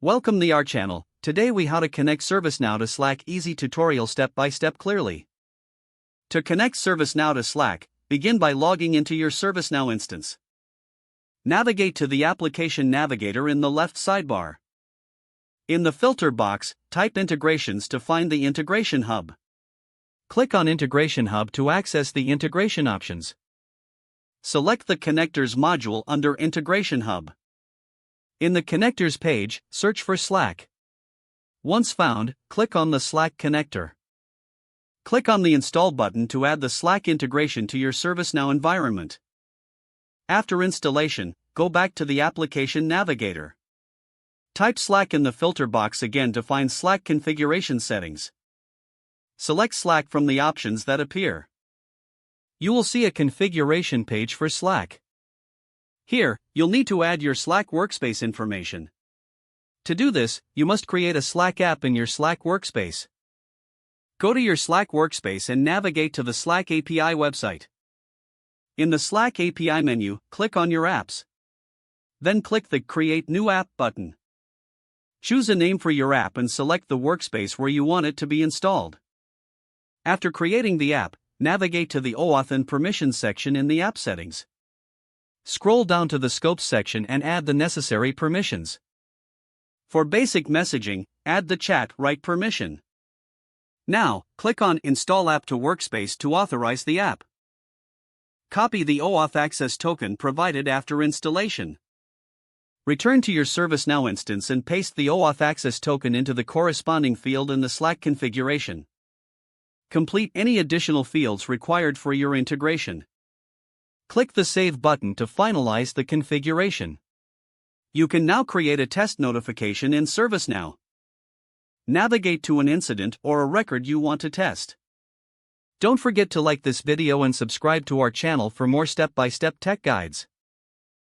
Welcome to our channel. Today we how to connect ServiceNow to Slack. Easy tutorial step by step clearly. To connect ServiceNow to Slack, begin by logging into your ServiceNow instance. Navigate to the Application Navigator in the left sidebar. In the filter box, type Integrations to find the Integration Hub. Click on Integration Hub to access the integration options. Select the Connectors module under Integration Hub. In the Connectors page, search for Slack. Once found, click on the Slack connector. Click on the Install button to add the Slack integration to your ServiceNow environment. After installation, go back to the Application Navigator. Type Slack in the filter box again to find Slack configuration settings. Select Slack from the options that appear. You will see a configuration page for Slack. Here, you'll need to add your Slack workspace information. To do this, you must create a Slack app in your Slack workspace. Go to your Slack workspace and navigate to the Slack API website. In the Slack API menu, click on your apps. Then click the Create New App button. Choose a name for your app and select the workspace where you want it to be installed. After creating the app, navigate to the OAuth and Permissions section in the App Settings. Scroll down to the Scopes section and add the necessary permissions. For basic messaging, add the chat write permission. Now, click on Install App to Workspace to authorize the app. Copy the OAuth access token provided after installation. Return to your ServiceNow instance and paste the OAuth access token into the corresponding field in the Slack configuration. Complete any additional fields required for your integration. Click the Save button to finalize the configuration. You can now create a test notification in ServiceNow. Navigate to an incident or a record you want to test. Don't forget to like this video and subscribe to our channel for more step-by-step tech guides.